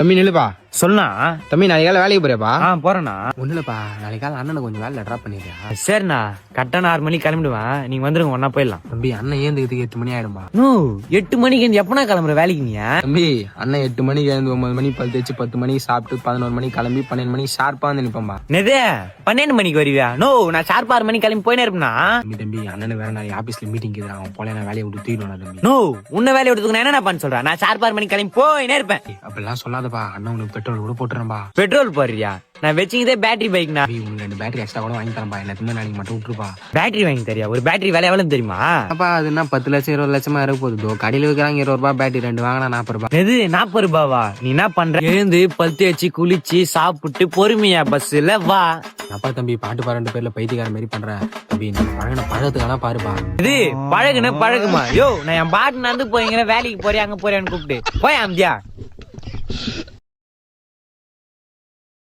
தம்பி நில்லுப்பா. சொன்னா தம்பி நாளைக்கு காலை வேலைக்கு போறியாப்பா? போறேண்ணா. ஒண்ணு இல்லப்பா, நாளைக்கு காலை அண்ணனை கொஞ்சம் வேலை ட்ராப் பண்ணிடுறியா? சரிண்ணா, கரெக்டான 6 மணிக்கு கிளம்பிடுவேன். நீங்க வந்துருங்க, ஒன்னா போயிடலாம். தம்பி அண்ணன் ஏந்துக்கிறதுக்கு 8 மணி ஆயிடும்பா. 8 மணிக்கு எப்பனா கிளம்புற வேலைக்கு நீ? தம்பி அண்ணன் 8 மணிக்கு எழுந்து 9 மணி பல் தேய்ச்சி 10 மணிக்கு சாப்பிட்டு 11 மணிக்கு கிளம்பி 12 மணிக்கு ஷார்ப்பா வந்து நிப்பம்பா. நெதே 12 மணிக்கு வருவியா? நான் ஷார்ப்பா 6 மணிக்கு கிளம்பி போயினே இருப்பேனா? தம்பி அண்ணனு வேற நாளைக்கு ஆபீஸ்ல மீட்டிங் இருக்குது, அவன் போல நான் வேலையை விட்டு தூக்கிடுவேன் தம்பி. உன்ன வேலையை விடுறதுக்கு நான் என்ன பண்ண சொல்றேன்? நான் ஷார்ப்பா 6 மணிக்கு கிளம்பி போயினே இருப்பேன். அப்படிலாம் சொல்லாதப்பா, அண்ணன் உனக்கு பெட்ரோல் கூட போட்டுறேன்பா. பெட்ரோல் போடுறியா? நான் வச்சுக்கிதே பேட்டரி பைக்னா. உங்களுக்கு 2 பேட்டரி எக்ஸ்ட்ரா கூட வாங்கி தரேன்பா, என்ன நாளைக்கு மட்டும் விட்டுருப்பா. பேட்டரி வாங்கி தரியா? ஒரு பேட்டரி வேலை எவ்வளவு தெரியுமா? அப்பா அது என்ன 10 லட்சம் 20 லட்சமா இருக்க போகுது. கடையில் வைக்கிறாங்க 20 ரூபாய் பேட்டரி, 2 வாங்கினா 40 ரூபாய். எது 40 ரூபாவா? நீ என்ன பண்ற? எழுந்து பல்த்து வச்சு குளிச்சு சாப்பிட்டு பொறுமையா பஸ்ல வா. அப்பா தம்பி பாட்டு பாரு பேர்ல பைத்தியக்கார மாதிரி பண்றேன் தம்பி. நீ பழகின பழகத்துக்கான பாருப்பா. இது பழகுன பழகுமா? நான் என் பாட்டு நடந்து போய்ங்கிற வேலைக்கு போறியா அங்க போறியான்னு கூப்பிட்டு போய் அம்தியா.